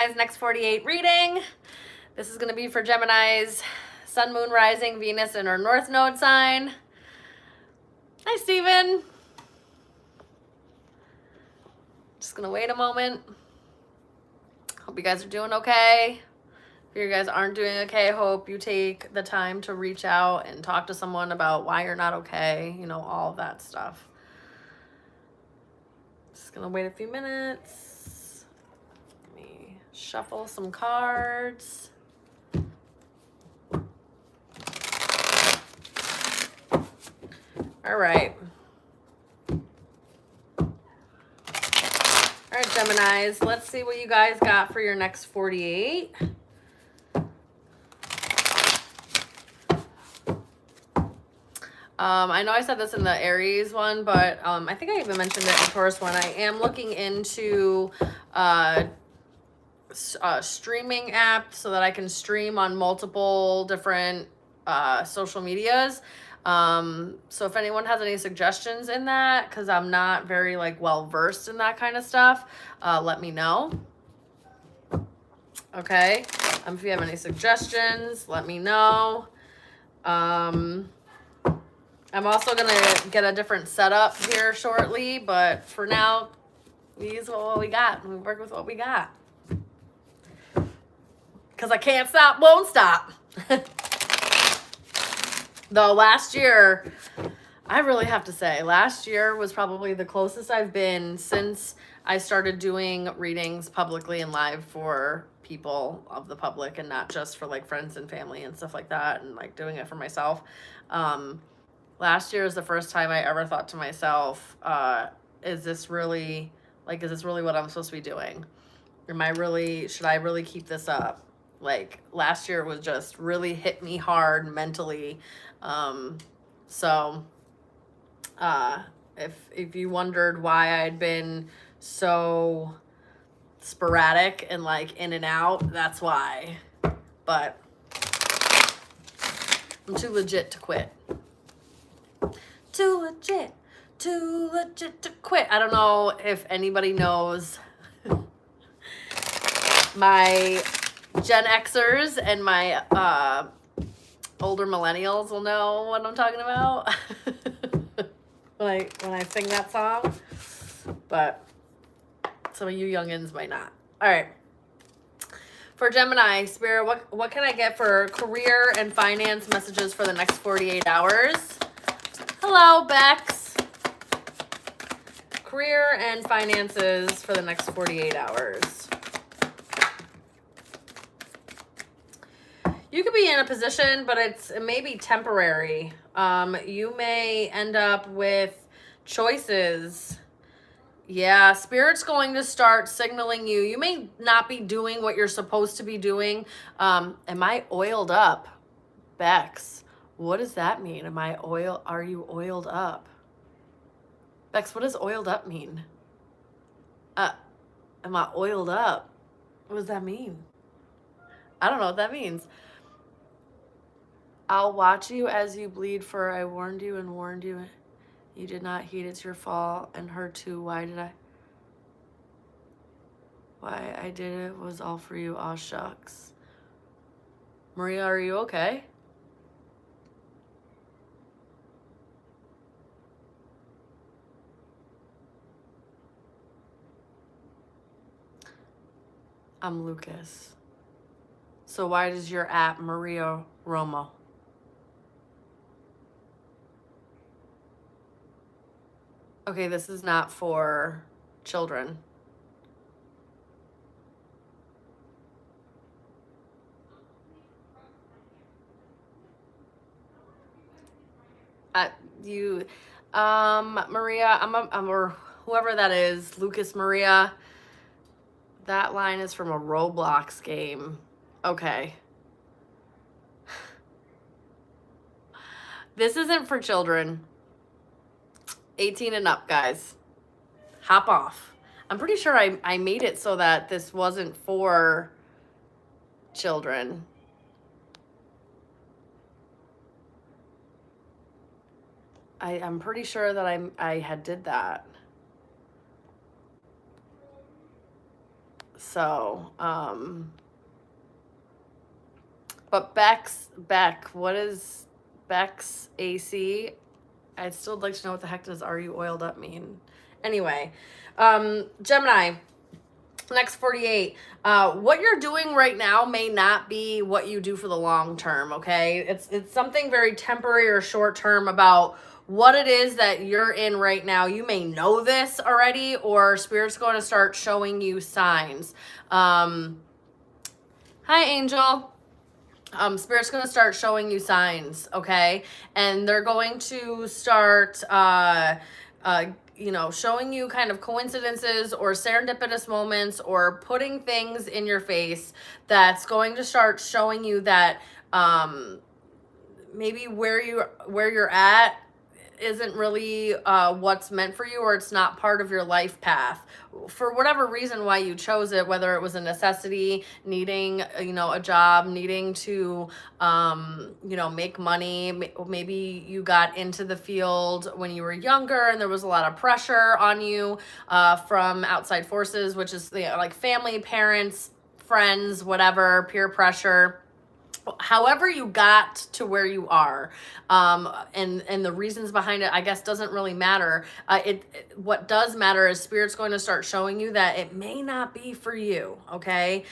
Guys, next 48 reading. This is going to be for Gemini's Sun, Moon, Rising, Venus, and our North Node sign. Hi, Steven. Just going to wait a moment. Hope you guys are doing okay. If you guys aren't doing okay, hope you take the time to reach out and talk to someone about why you're not okay. You know, all of that stuff. Just going to wait a few minutes. Let me shuffle some cards. All right. All right, Geminis, let's see what you guys got for your next 48. I know I said this in the Aries one, but I think I even mentioned it in the Taurus one. I am looking into streaming app so that I can stream on multiple different social medias. So if anyone has any suggestions in that, because I'm not very well versed in that kind of stuff, let me know. Okay. If you have any suggestions, let me know. I'm also gonna get a different setup here shortly, but for now, we use what we got. We work with what we got. Because I can't stop, won't stop. Though last year, I really have to say, last year was probably the closest I've been since I started doing readings publicly and live for people of the public and not just for friends and family and stuff like that, and doing it for myself. Last year is the first time I ever thought to myself, is this really what I'm supposed to be doing? Should I really keep this up? Last year was just really hit me hard mentally. So if you wondered why I'd been so sporadic and in and out, that's why. But I'm too legit to quit. Too legit to quit. I don't know if anybody knows my Gen Xers and my older millennials will know what I'm talking about when I sing that song, but some of you youngins might not. All right. For Gemini, Spirit, what can I get for career and finance messages for the next 48 hours? Hello, Bex. Career and finances for the next 48 hours. You could be in a position, but it may be temporary. You may end up with choices. Yeah, Spirit's going to start signaling you. You may not be doing what you're supposed to be doing. Am I oiled up? Bex, what does that mean? Are you oiled up? Bex, what does oiled up mean? Am I oiled up? What does that mean? I don't know what that means. I'll watch you as you bleed, for I warned you and warned you. You did not heed, it's your fault, and her too. Why I did it was all for you. Aw, shucks. Maria, are you okay? I'm Lucas. So why does your app Maria Romo? Okay, this is not for children. Maria, or whoever that is, Lucas Maria. That line is from a Roblox game. Okay. This isn't for children. 18 and up, guys. Hop off. I'm pretty sure I made it so that this wasn't for children. I'm pretty sure that I had did that. So, but Beck, what is Beck's AC? I'd still like to know what the heck does "Are you oiled up" mean? Anyway, Gemini, next 48. What you're doing right now may not be what you do for the long term, okay? It's something very temporary or short term about what it is that you're in right now. You may know this already, or Spirit's going to start showing you signs. Hi, Angel. Spirit's going to start showing you signs, okay? And they're going to start, showing you kind of coincidences or serendipitous moments or putting things in your face that's going to start showing you that maybe where you're at isn't really what's meant for you, or it's not part of your life path for whatever reason why you chose it, whether it was a necessity, needing a job, needing to make money. Maybe you got into the field when you were younger and there was a lot of pressure on you from outside forces, which is like family, parents, friends, whatever, peer pressure. However you got to where you are, and the reasons behind it, I guess, doesn't really matter. What does matter is Spirit's going to start showing you that it may not be for you, okay?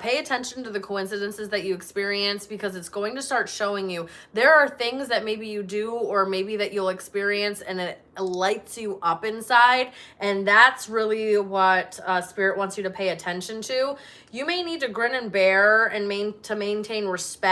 Pay attention to the coincidences that you experience, because it's going to start showing you there are things that maybe you do or maybe that you'll experience and it lights you up inside, and that's really what Spirit wants you to pay attention to. You may need to grin and bear and maintain respect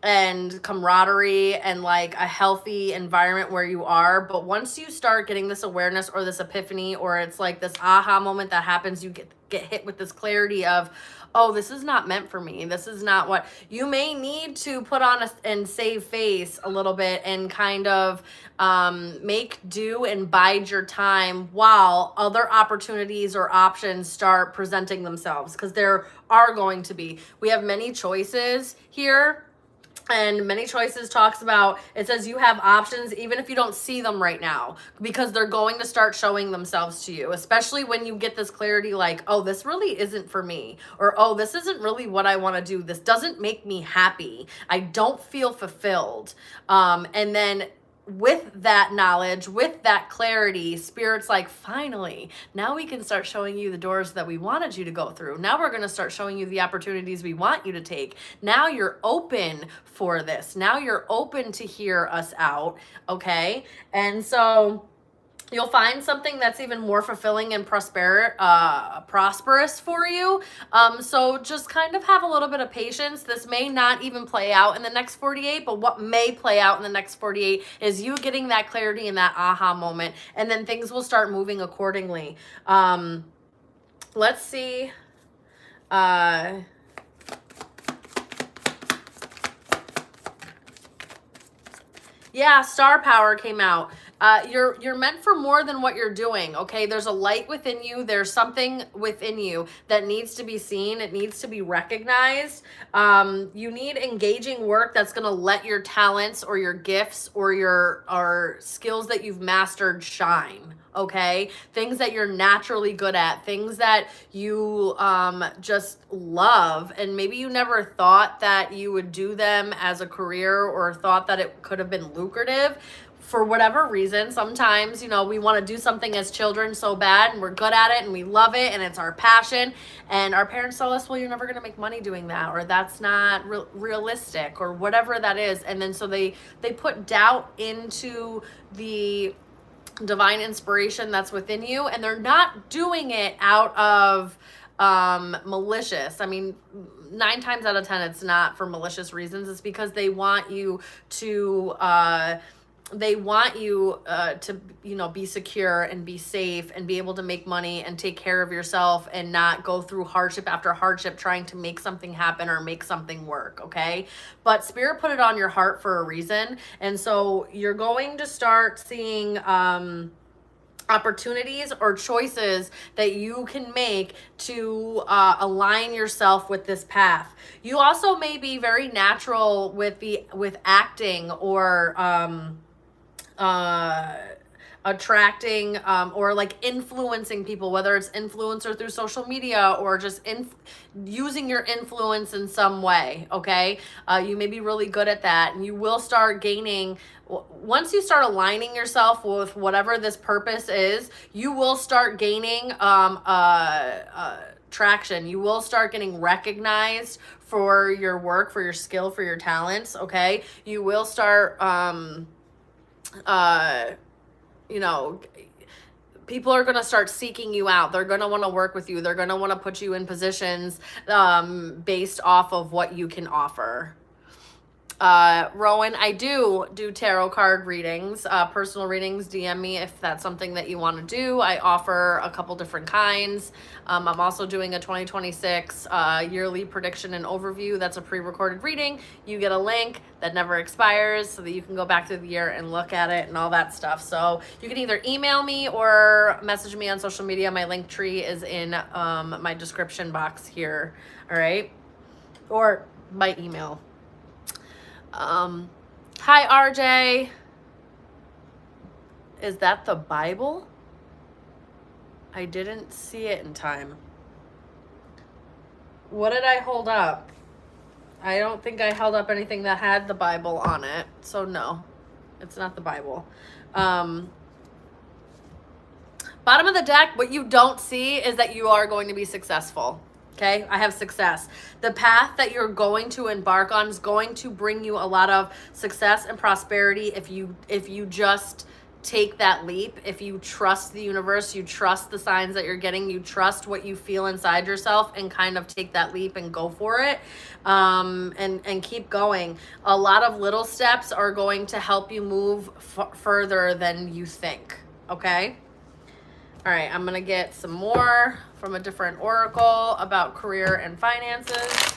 and camaraderie and like a healthy environment where you are, but once you start getting this awareness or this epiphany, or it's like this aha moment that happens, you get hit with this clarity of, oh, this is not meant for me. This is not what you may need to put on and save face a little bit and kind of make do and bide your time while other opportunities or options start presenting themselves, because there are going to be. We have many choices here. And many choices talks about, it says you have options even if you don't see them right now, because they're going to start showing themselves to you, especially when you get this clarity like, oh, this really isn't for me, or oh, this isn't really what I want to do. This doesn't make me happy. I don't feel fulfilled. And then with that knowledge, with that clarity, Spirit's like, finally, now we can start showing you the doors that we wanted you to go through. Now we're going to start showing you the opportunities we want you to take. Now you're open for this. Now you're open to hear us out. Okay. And so you'll find something that's even more fulfilling and prosperous for you. So just kind of have a little bit of patience. This may not even play out in the next 48, but what may play out in the next 48 is you getting that clarity and that aha moment, and then things will start moving accordingly. Let's see. Yeah, star power came out. You're meant for more than what you're doing, okay? There's a light within you. There's something within you that needs to be seen. It needs to be recognized. You need engaging work that's going to let your talents or your gifts or your skills that you've mastered shine, okay? Things that you're naturally good at, things that you just love, and maybe you never thought that you would do them as a career or thought that it could have been lucrative. For whatever reason, sometimes, we want to do something as children so bad, and we're good at it and we love it and it's our passion, and our parents tell us, well, you're never going to make money doing that, or that's not realistic, or whatever that is. And then so they put doubt into the divine inspiration that's within you, and they're not doing it out of malicious. I mean, 9 times out of 10 it's not for malicious reasons. It's because they want you to be secure and be safe and be able to make money and take care of yourself and not go through hardship after hardship trying to make something happen or make something work, okay? But Spirit put it on your heart for a reason, and so you're going to start seeing opportunities or choices that you can make to align yourself with this path. You also may be very natural with acting or attracting or like influencing people, whether it's influencer through social media or just using your influence in some way. Okay, you may be really good at that, and you will start gaining, once you start aligning yourself with whatever this purpose is, you will start gaining traction. You will start getting recognized for your work, for your skill, for your talents. Okay, you will start you know, people are going to start seeking you out. They're going to want to work with you. They're going to want to put you in positions based off of what you can offer. Rowan, I do tarot card readings, personal readings. DM me if that's something that you want to do. I offer a couple different kinds. I'm also doing a 2026 yearly prediction and overview. That's a pre-recorded reading. You get a link that never expires so that you can go back through the year and look at it and all that stuff. So you can either email me or message me on social media. My link tree is in my description box here. All right. Or by email. Hi, RJ. Is that the Bible? I didn't see it in time. What did I hold up? I don't think I held up anything that had the Bible on it. So no, it's not the Bible. Bottom of the deck, what you don't see is that you are going to be successful. Okay, I have success. The path that you're going to embark on is going to bring you a lot of success and prosperity if you just take that leap, if you trust the universe, you trust the signs that you're getting, you trust what you feel inside yourself, and kind of take that leap and go for it, and keep going. A lot of little steps are going to help you move further than you think. Okay. All right, I'm going to get some more from a different oracle about career and finances.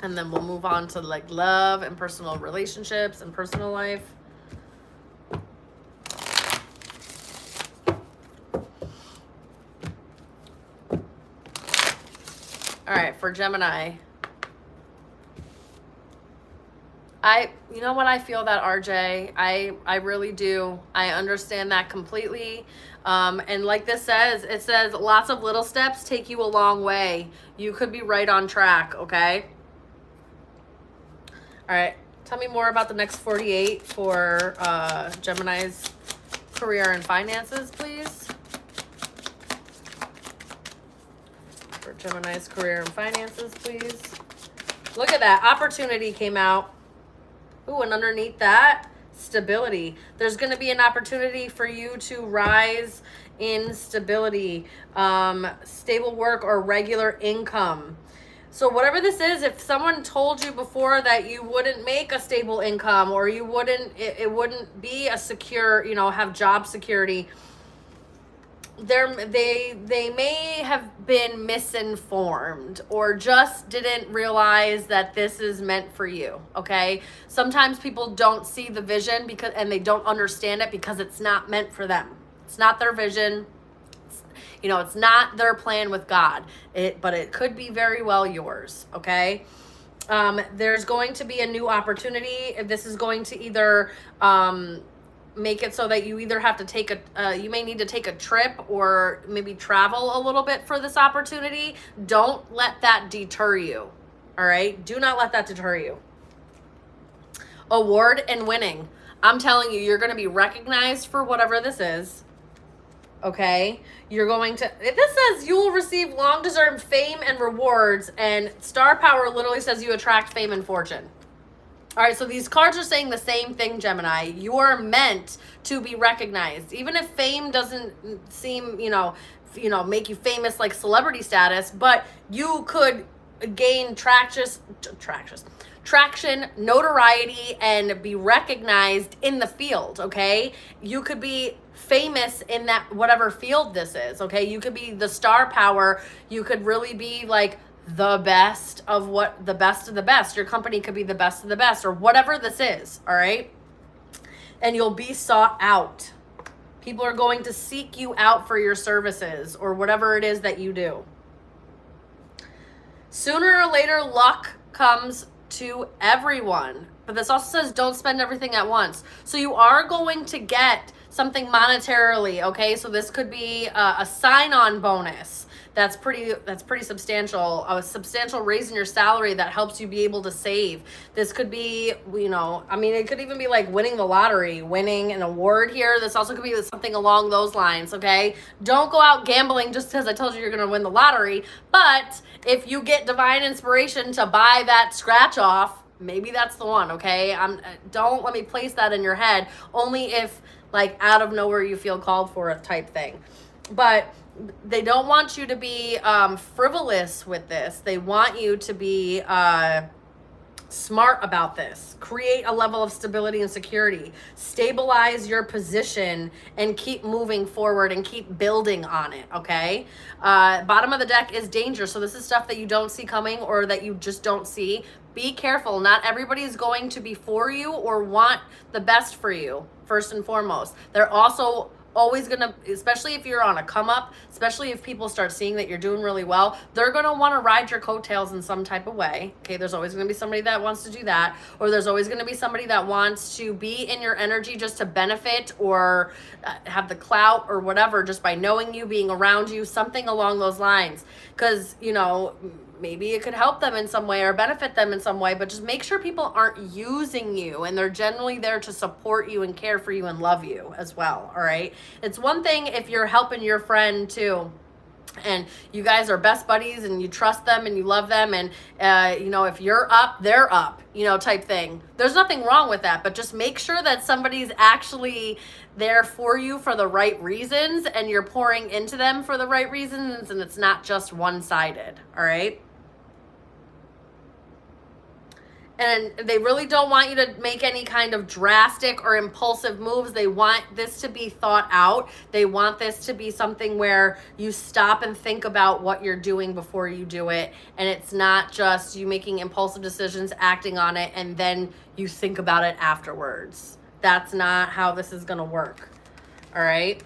And then we'll move on to like love and personal relationships and personal life. All right, for Gemini. You know what, I feel that, RJ. I really do. I understand that completely. And like this says, it says lots of little steps take you a long way. You could be right on track, okay? All right, tell me more about the next 48 for Gemini's career and finances, please. For Gemini's career and finances, please. Look at that, opportunity came out. Ooh, and underneath that, stability. There's going to be an opportunity for you to rise in stability, stable work or regular income. So whatever this is, if someone told you before that you wouldn't make a stable income, or you wouldn't, it wouldn't be a secure, have job security, they may have been misinformed or just didn't realize that this is meant for you. Okay, sometimes people don't see the vision and they don't understand it because it's not meant for them. It's not their vision. It's not their plan with God. But it could be very well yours. Okay. There's going to be a new opportunity. This is going to either make it so that you either have to you may need to take a trip or maybe travel a little bit for this opportunity. Don't let that deter you. All right. Do not let that deter you. Award and winning. I'm telling you, you're going to be recognized for whatever this is. Okay. You're going to, this says you will receive long-deserved fame and rewards, and star power literally says you attract fame and fortune. All right, so these cards are saying the same thing, Gemini. You are meant to be recognized. Even if fame doesn't seem, make you famous like celebrity status, but you could gain traction, notoriety, and be recognized in the field, okay? You could be famous in that whatever field this is, okay? You could be the star power. You could really be like the best of the best. Your company could be the best of the best, or whatever this is, all right? And you'll be sought out. People are going to seek you out for your services or whatever it is that you do. Sooner or later, luck comes to everyone. But this also says don't spend everything at once. So you are going to get something monetarily, okay? So this could be a sign-on bonus. That's pretty substantial. A substantial raise in your salary that helps you be able to save. This could be, I mean, it could even be like winning the lottery, winning an award here. This also could be something along those lines, okay? Don't go out gambling just because I told you you're going to win the lottery. But if you get divine inspiration to buy that scratch off, maybe that's the one, okay? Don't let me place that in your head, only if like out of nowhere you feel called for it type thing. But they don't want you to be frivolous with this. They want you to be smart about this. Create a level of stability and security. Stabilize your position and keep moving forward and keep building on it, okay? Bottom of the deck is danger. So this is stuff that you don't see coming or that you just don't see. Be careful. Not everybody is going to be for you or want the best for you, first and foremost. They're also always gonna, especially if you're on a come up, especially if people start seeing that you're doing really well, they're gonna want to ride your coattails in some type of way. Okay, there's always gonna be somebody that wants to do that, or there's always gonna be somebody that wants to be in your energy just to benefit or have the clout or whatever, just by knowing you, being around you, something along those lines. Because maybe it could help them in some way or benefit them in some way, but just make sure people aren't using you and they're generally there to support you and care for you and love you as well, all right? It's one thing if you're helping your friend too, and you guys are best buddies and you trust them and you love them, and if you're up, they're up, type thing. There's nothing wrong with that, but just make sure that somebody's actually there for you for the right reasons and you're pouring into them for the right reasons, and it's not just one-sided, all right? And they really don't want you to make any kind of drastic or impulsive moves. They want this to be thought out. They want this to be something where you stop and think about what you're doing before you do it. And it's not just you making impulsive decisions, acting on it, and then you think about it afterwards. That's not how this is going to work. All right?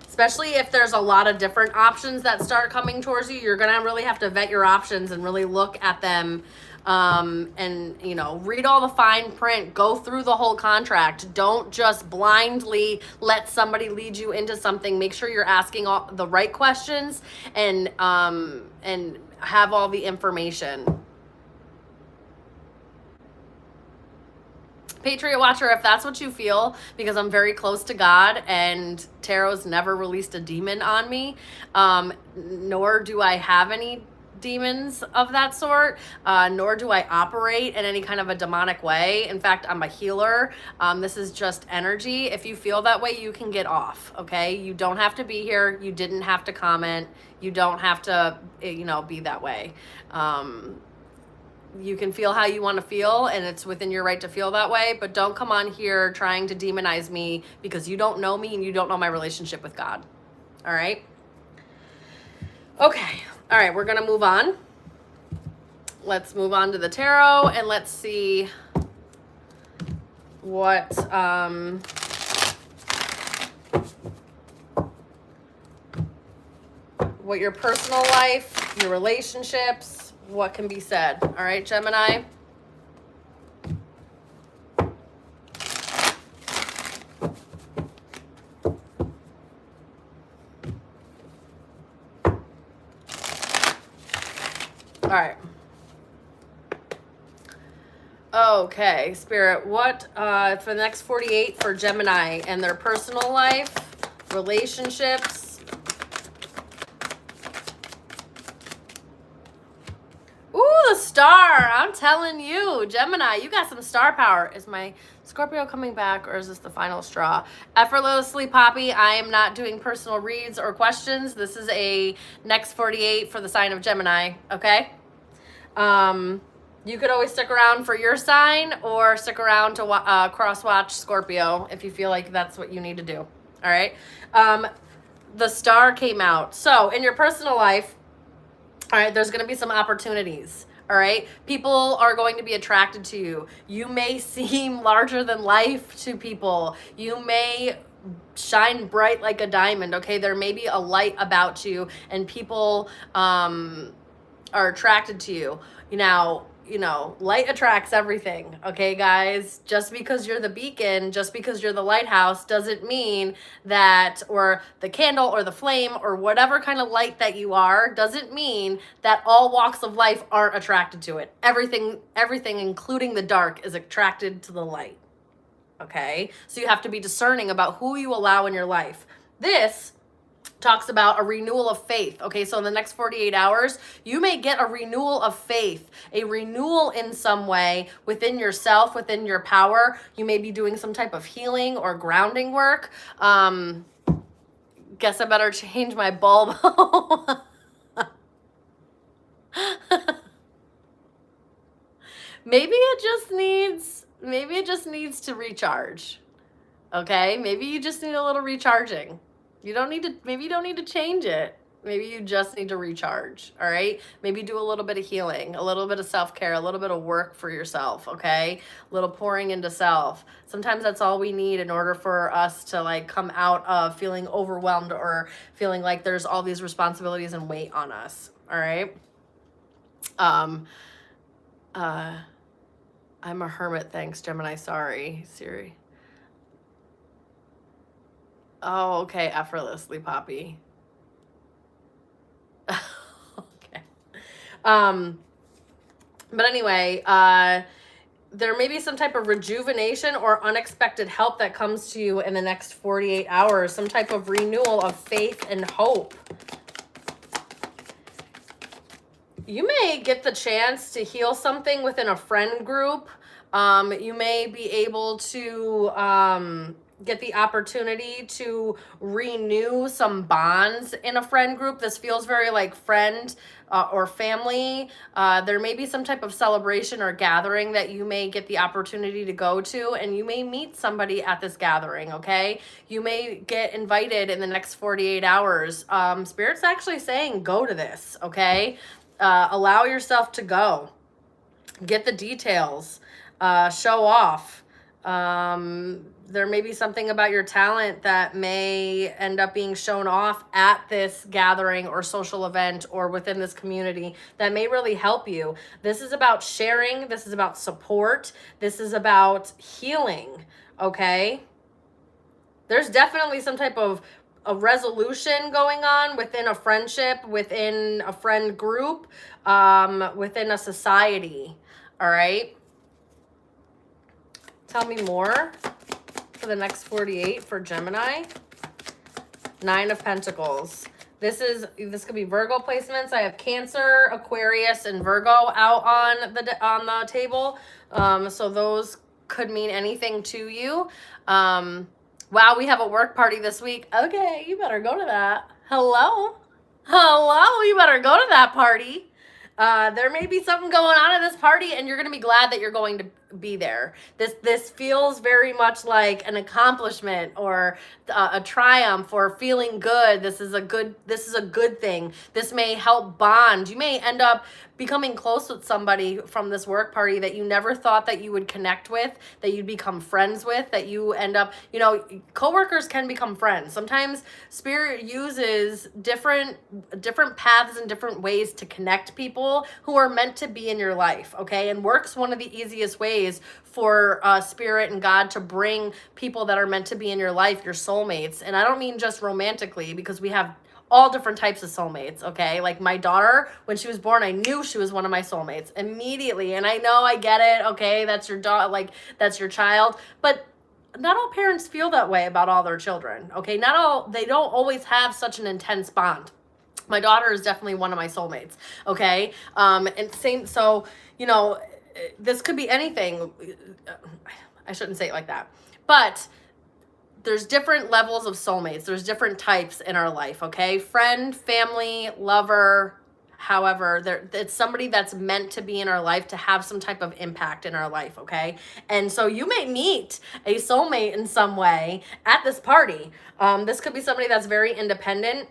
Especially if there's a lot of different options that start coming towards you, you're going to really have to vet your options and really look at them. And read all the fine print, go through the whole contract. Don't just blindly let somebody lead you into something. Make sure you're asking all the right questions and have all the information. Patriot Watcher, if that's what you feel, because I'm very close to God and Tarot's never released a demon on me, nor do I have any demons of that sort, nor do I operate in any kind of a demonic way. In fact, I'm a healer. This is just energy. If you feel that way, you can get off, okay? You don't have to be here. You didn't have to comment. You don't have to, be that way. You can feel how you want to feel, and it's within your right to feel that way, but don't come on here trying to demonize me because you don't know me and you don't know my relationship with God. All right? Okay. All right, we're going to move on. Let's move on to the tarot and let's see what your personal life, your relationships, what can be said. All right, Gemini. All right. Okay, Spirit, what for the next 48 for Gemini and their personal life, relationships? Ooh, the star. I'm telling you, Gemini, you got some star power. Is my Scorpio coming back, or is this the final straw? Effortlessly Poppy, I am not doing personal reads or questions. This is a next 48 for the sign of Gemini, okay? You could always stick around for your sign or stick around to cross-watch Scorpio if you feel like that's what you need to do, all right? The star came out. So in your personal life, all right, there's going to be some opportunities. All right. People are going to be attracted to you. You may seem larger than life to people. You may shine bright like a diamond. Okay. There may be a light about you and people are attracted to you. Now, light attracts everything, okay, guys? Just because you're the beacon, just because you're the lighthouse, doesn't mean that, or the candle or the flame or whatever kind of light that you are, doesn't mean that all walks of life aren't attracted to it. Everything, including the dark, is attracted to the light, okay? So you have to be discerning about who you allow in your life. This talks about a renewal of faith. Okay, so in the next 48 hours, you may get a renewal of faith, a renewal in some way within yourself, within your power. You may be doing some type of healing or grounding work. Guess I better change my bulb. Maybe it just needs to recharge. Okay, maybe you just need a little recharging. Maybe you don't need to change it. Maybe you just need to recharge, all right? Maybe do a little bit of healing, a little bit of self-care, a little bit of work for yourself, okay? A little pouring into self. Sometimes that's all we need in order for us to like come out of feeling overwhelmed or feeling like there's all these responsibilities and weight on us, all right? I'm a hermit, thanks, Gemini. Sorry, Siri. Oh, okay, effortlessly, Poppy. Okay. But anyway, there may be some type of rejuvenation or unexpected help that comes to you in the next 48 hours, some type of renewal of faith and hope. You may get the chance to heal something within a friend group. You may be able to get the opportunity to renew some bonds in a friend group. This feels very like friend or family. There may be some type of celebration or gathering that you may get the opportunity to go to, and you may meet somebody at this gathering, okay? You may get invited in the next 48 hours. Spirit's actually saying go to this, okay? Allow yourself to go. Get the details. Show off. There may be something about your talent that may end up being shown off at this gathering or social event or within this community that may really help you. This is about sharing. This is about support. This is about healing, okay? There's definitely some type of a resolution going on within a friendship, within a friend group, within a society, all right? Tell me more for the next 48 for Gemini. 9 of Pentacles. This could be Virgo placements. I have Cancer, Aquarius, and Virgo out on the table. So those could mean anything to you. Wow, we have a work party this week. Okay, you better go to that. Hello, you better go to that party. There may be something going on at this party, and you're going to be glad that you're going to be there. This feels very much like an accomplishment or a triumph or feeling good. This is a good thing. This may help bond. You may end up becoming close with somebody from this work party that you never thought that you would connect with, that you'd become friends with, that you end up, coworkers can become friends. Sometimes Spirit uses different paths and different ways to connect people who are meant to be in your life, okay? And work's one of the easiest ways for Spirit and God to bring people that are meant to be in your life, your soulmates. And I don't mean just romantically, because we have all different types of soulmates, okay? Like my daughter, when she was born, I knew she was one of my soulmates immediately. And I know, I get it, okay? That's your daughter, like that's your child. But not all parents feel that way about all their children, okay? They don't always have such an intense bond. My daughter is definitely one of my soulmates, okay? And same, so, this could be anything. I shouldn't say it like that. But there's different levels of soulmates. There's different types in our life, okay? Friend, family, lover, however, it's somebody that's meant to be in our life to have some type of impact in our life, okay? And so you may meet a soulmate in some way at this party. This could be somebody that's very independent.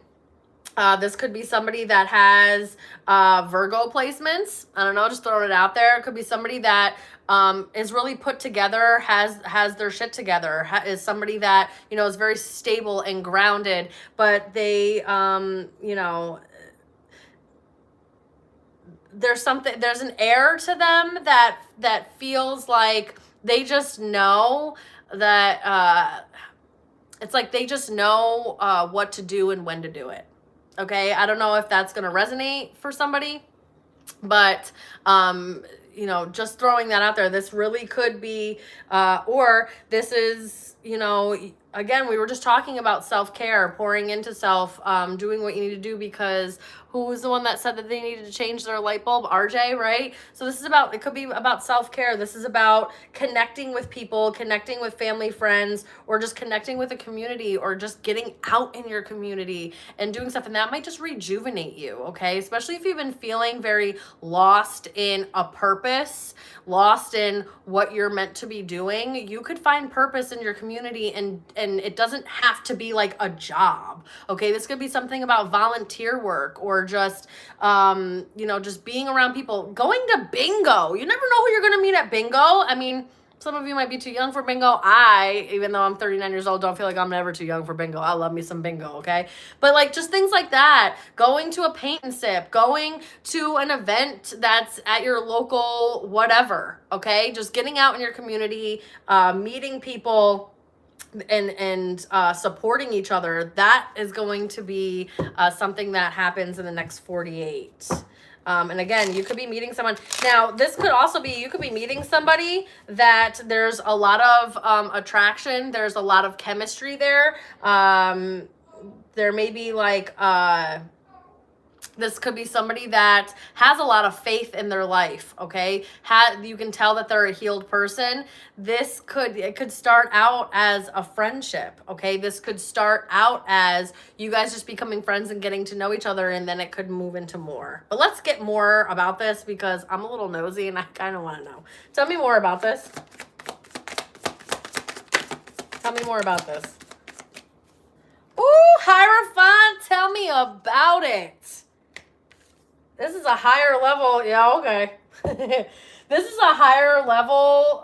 This could be somebody that has Virgo placements. I don't know, just throwing it out there. It could be somebody that is really put together, has their shit together, is somebody that, is very stable and grounded, but they, there's an air to them that feels like they just know that it's like they just know what to do and when to do it. Okay, I don't know if that's going to resonate for somebody, but you know, just throwing that out there, this really could be or this is, you know, again, we were just talking about self-care, pouring into self, doing what you need to do, because who was the one that said that they needed to change their light bulb? RJ, right? So this is about, it could be about self-care. This is about connecting with people, connecting with family, friends, or just connecting with a community, or just getting out in your community and doing stuff. And that might just rejuvenate you, okay? Especially if you've been feeling very lost in a purpose, lost in what you're meant to be doing. You could find purpose in your community, and it doesn't have to be like a job, okay? This could be something about volunteer work, or just you know, just being around people, going to bingo. You never know who you're gonna meet at bingo. I mean, some of you might be too young for bingo. I, even though I'm 39 years old, don't feel like I'm ever too young for bingo. I love me some bingo, okay? But like just things like that, going to a paint and sip, going to an event that's at your local whatever, okay? Just getting out in your community, meeting people, and supporting each other. That is going to be something that happens in the next 48. And again, you could be meeting someone. Now, this could also be, you could be meeting somebody that there's a lot of attraction. There's a lot of chemistry there. There may be like, this could be somebody that has a lot of faith in their life, okay? You can tell that they're a healed person. It could start out as a friendship, okay? This could start out as you guys just becoming friends and getting to know each other, and then it could move into more. But let's get more about this, because I'm a little nosy and I kind of want to know. Tell me more about this. Tell me more about this. Ooh, Hierophant, tell me about it. This is a higher level. Yeah, okay. This is a higher level.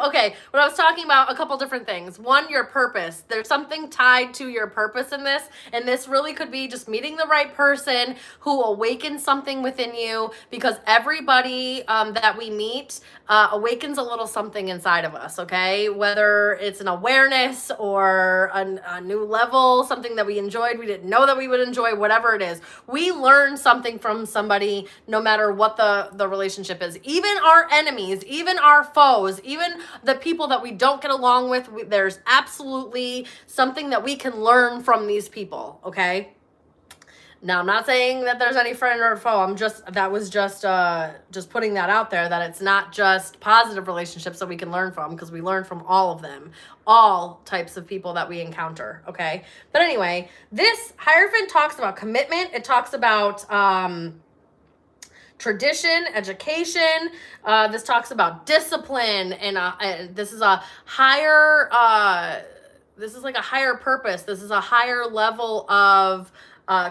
Okay, what I was talking about, a couple different things. One, your purpose. There's something tied to your purpose in this, and this really could be just meeting the right person who awakens something within you, because everybody that we meet awakens a little something inside of us, okay? Whether it's an awareness or a new level, something that we enjoyed, we didn't know that we would enjoy, whatever it is. We learn something from somebody, no matter what the relationship is. Even our enemies, even our foes, even the people that we don't get along with, there's absolutely something that we can learn from these people, okay? Now, I'm not saying that there's any friend or foe. That was just putting that out there, that it's not just positive relationships that we can learn from, because we learn from all of them, all types of people that we encounter, okay? But anyway, this Hierophant talks about commitment. It talks about tradition, education. This talks about discipline, and this is a higher, this is like a higher purpose. This is a higher level of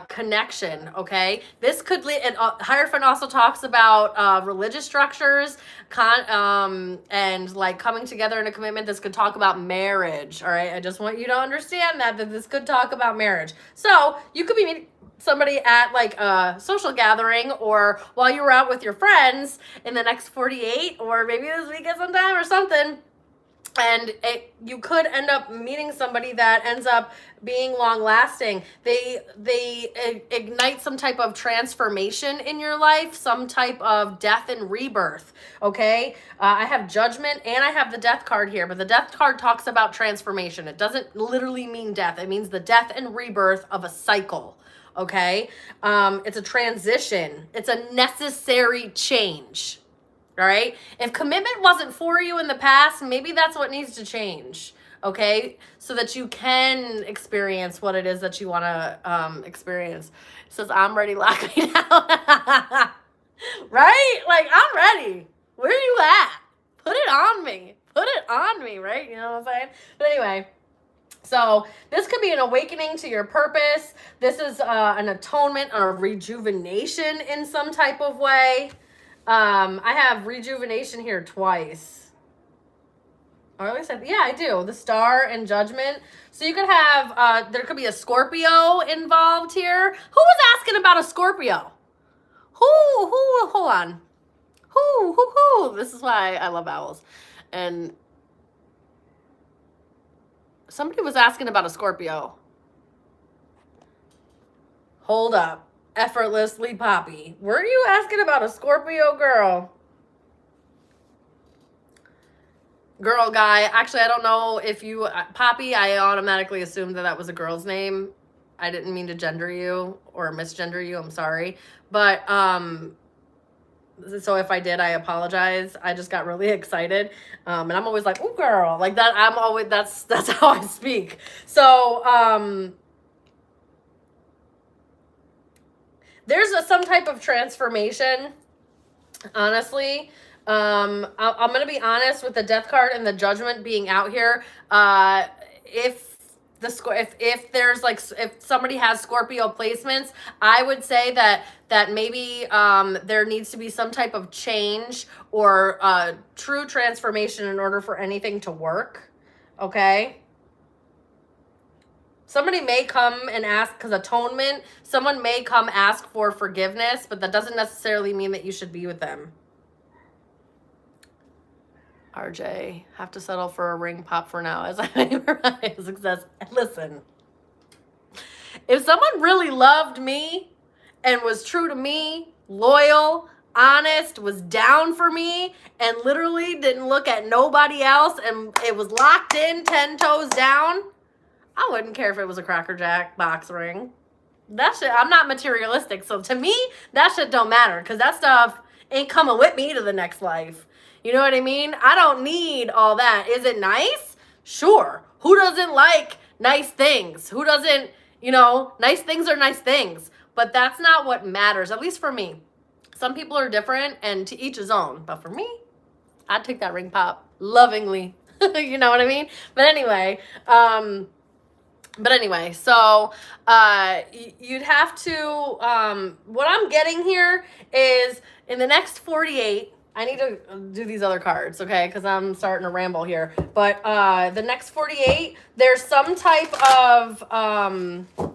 connection, okay? This could lead, and Hierophant also talks about religious structures, and like coming together in a commitment. This could talk about marriage, all right? I just want you to understand that this could talk about marriage. So you could be meeting somebody at like a social gathering, or while you were out with your friends in the next 48, or maybe this weekend sometime or something. And you could end up meeting somebody that ends up being long lasting. They ignite some type of transformation in your life, some type of death and rebirth, okay? I have Judgment and I have the Death card here, but the Death card talks about transformation. It doesn't literally mean death. It means the death and rebirth of a cycle, okay? It's a transition. It's a necessary change. All right. If commitment wasn't for you in the past, maybe that's what needs to change. Okay. So that you can experience what it is that you want to experience. It says, I'm ready, lock me down. Right? Like, I'm ready. Where are you at? Put it on me. Put it on me. Right? You know what I'm saying? But anyway. So this could be an awakening to your purpose. This is an atonement or a rejuvenation in some type of way. I have rejuvenation here twice. Or at least yeah, I do. The Star and Judgment. So you could have, there could be a Scorpio involved here. Who was asking about a Scorpio? hold on. This is why I love owls. And somebody was asking about a Scorpio. Hold up. Effortlessly Poppy. Were you asking about a Scorpio, girl? Girl, guy. Actually, I don't know if you... Poppy, I automatically assumed that was a girl's name. I didn't mean to gender you or misgender you. I'm sorry. But, so if I did, I apologize. I just got really excited. And I'm always like, ooh, girl. Like that, I'm always... That's how I speak. So, there's some type of transformation, honestly. I'm going to be honest with the death card and the judgment being out here. If there's like, if somebody has Scorpio placements, I would say that maybe there needs to be some type of change or true transformation in order for anything to work. Okay. Somebody may come and ask, because atonement, someone may come ask for forgiveness, but that doesn't necessarily mean that you should be with them. RJ, have to settle for a ring pop for now as I memorize success. Listen, if someone really loved me and was true to me, loyal, honest, was down for me, and literally didn't look at nobody else, and it was locked in, 10 toes down, I wouldn't care if it was a Cracker Jack box ring. That shit, I'm not materialistic. So to me, that shit don't matter because that stuff ain't coming with me to the next life. You know what I mean? I don't need all that. Is it nice? Sure. Who doesn't like nice things? Who doesn't, nice things are nice things. But that's not what matters, at least for me. Some people are different and to each his own. But for me, I'd take that ring pop lovingly. You know what I mean? But anyway, so you'd have to, what I'm getting here is in the next 48, I need to do these other cards, okay, because I'm starting to ramble here. But the next 48, there's some type of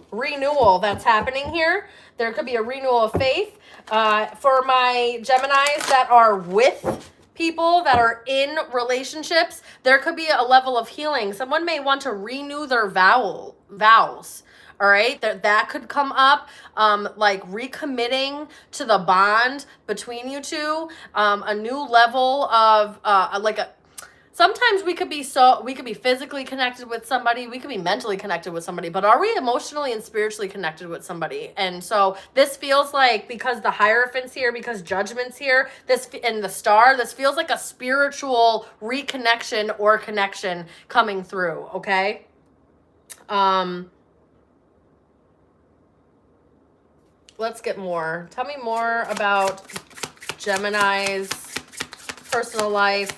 renewal that's happening here. There could be a renewal of faith. For my Geminis that are with people that are in relationships, there could be a level of healing. Someone may want to renew their vows. All right, that could come up, like recommitting to the bond between you two, a new level of sometimes we could be physically connected with somebody, we could be mentally connected with somebody, but are we emotionally and spiritually connected with somebody? And so this feels like, because the Hierophant's here, because Judgment's here, and the Star, this feels like a spiritual reconnection or connection coming through, okay? Let's get more. Tell me more about Gemini's personal life,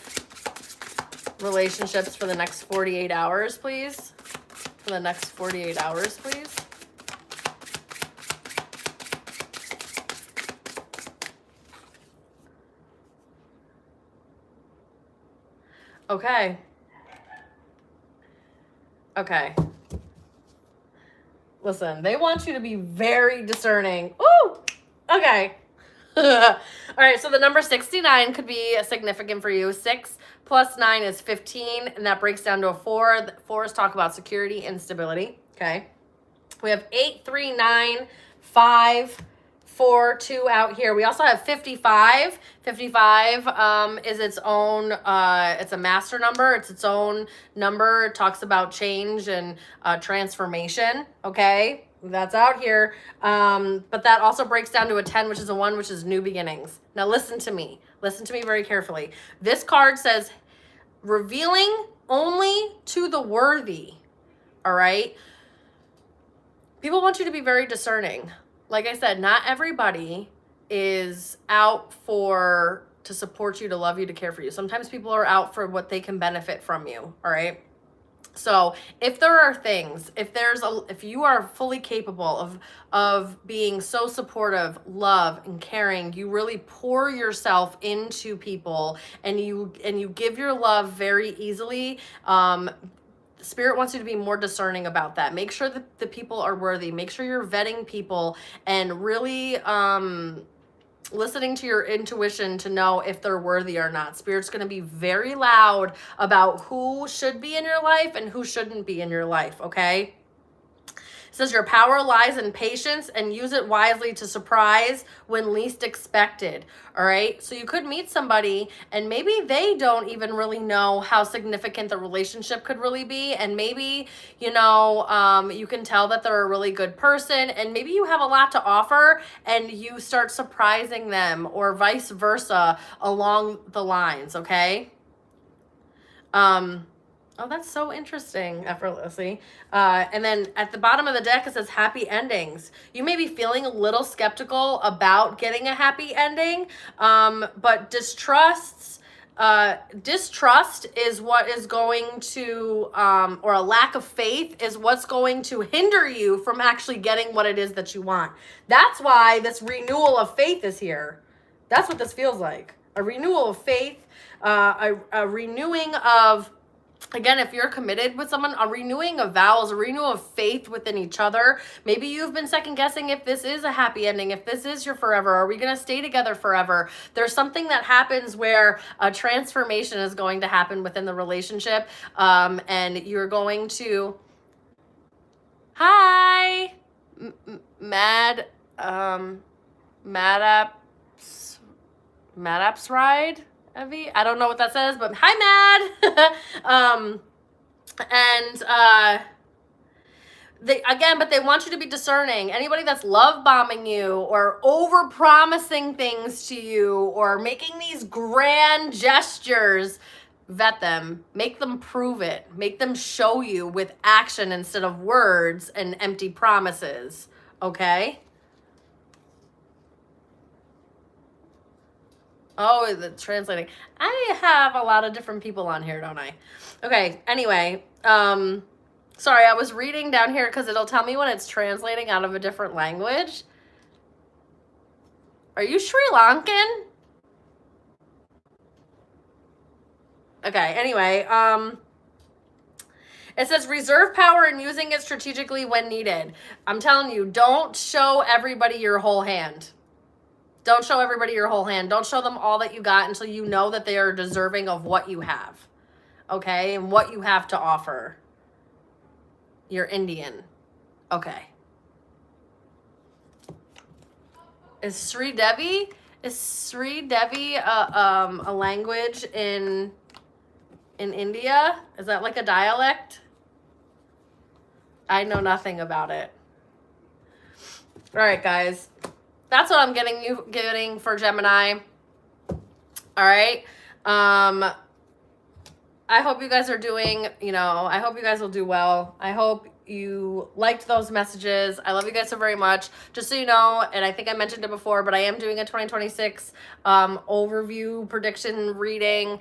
relationships for the next 48 hours, please. For the next 48 hours, please. Okay. Okay. Listen, they want you to be very discerning. Ooh! Okay. All right, so the number 69 could be significant for you. 6 plus 9 is 15, and that breaks down to a 4. 4s talk about security and stability. Okay. We have 8, 3, 9, 5, 4, 2 out here. We also have 55. 55 is its own, it's a master number. It's its own number. It talks about change and transformation. Okay. That's out here. But that also breaks down to a 10, which is a 1, which is new beginnings. Now listen to me. Listen to me very carefully. This card says revealing only to the worthy. All right. People want you to be very discerning. Like I said, not everybody is out to support you, to love you, to care for you. Sometimes people are out for what they can benefit from you. All right. So if there are things, if you are fully capable of being so supportive, love, and caring, you really pour yourself into people and you give your love very easily. Spirit wants you to be more discerning about that. Make sure that the people are worthy. Make sure you're vetting people and really listening to your intuition to know if they're worthy or not. Spirit's going to be very loud about who should be in your life and who shouldn't be in your life, okay? It says your power lies in patience and use it wisely to surprise when least expected. All right. So you could meet somebody and maybe they don't even really know how significant the relationship could really be. And maybe, you know, you can tell that they're a really good person and maybe you have a lot to offer and you start surprising them or vice versa along the lines. Okay. Oh, that's so interesting, effortlessly. And then at the bottom of the deck, it says happy endings. You may be feeling a little skeptical about getting a happy ending, but distrust is what is going to, or a lack of faith is what's going to hinder you from actually getting what it is that you want. That's why this renewal of faith is here. That's what this feels like. A renewal of faith, a renewing of, again, if you're committed with someone, a renewing of vows, a renewal of faith within each other. Maybe you've been second guessing if this is a happy ending, if this is your forever. Are we going to stay together forever? There's something that happens where a transformation is going to happen within the relationship. And you're going to, hi, Mad Apps Ride. Evie? I don't know what that says, but hi, Mad. But they want you to be discerning. Anybody that's love bombing you or over promising things to you or making these grand gestures, vet them, make them prove it, make them show you with action instead of words and empty promises. Okay? Oh, the translating. I have a lot of different people on here, don't I? Okay, anyway, sorry, I was reading down here because it'll tell me when it's translating out of a different language. Are you Sri Lankan? Okay, anyway, it says reserve power and using it strategically when needed. I'm telling you, don't show everybody your whole hand. Don't show everybody your whole hand. Don't show them all that you got until you know that they are deserving of what you have. Okay? And what you have to offer. You're Indian. Okay. Is Sri Devi a language in India? Is that like a dialect? I know nothing about it. All right, guys. That's what I'm getting for Gemini. All right. I hope you guys are doing, I hope you guys will do well. I hope you liked those messages. I love you guys so very much. Just so you know, and I think I mentioned it before, but I am doing a 2026 overview prediction reading.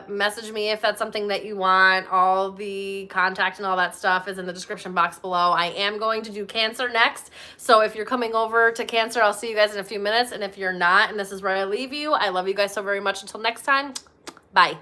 Message me if that's something that you want. All the contact and all that stuff is in the description box below. I am going to do Cancer next. So if you're coming over to Cancer, I'll see you guys in a few minutes. And if you're not, and this is where I leave you, I love you guys so very much. Until next time, bye.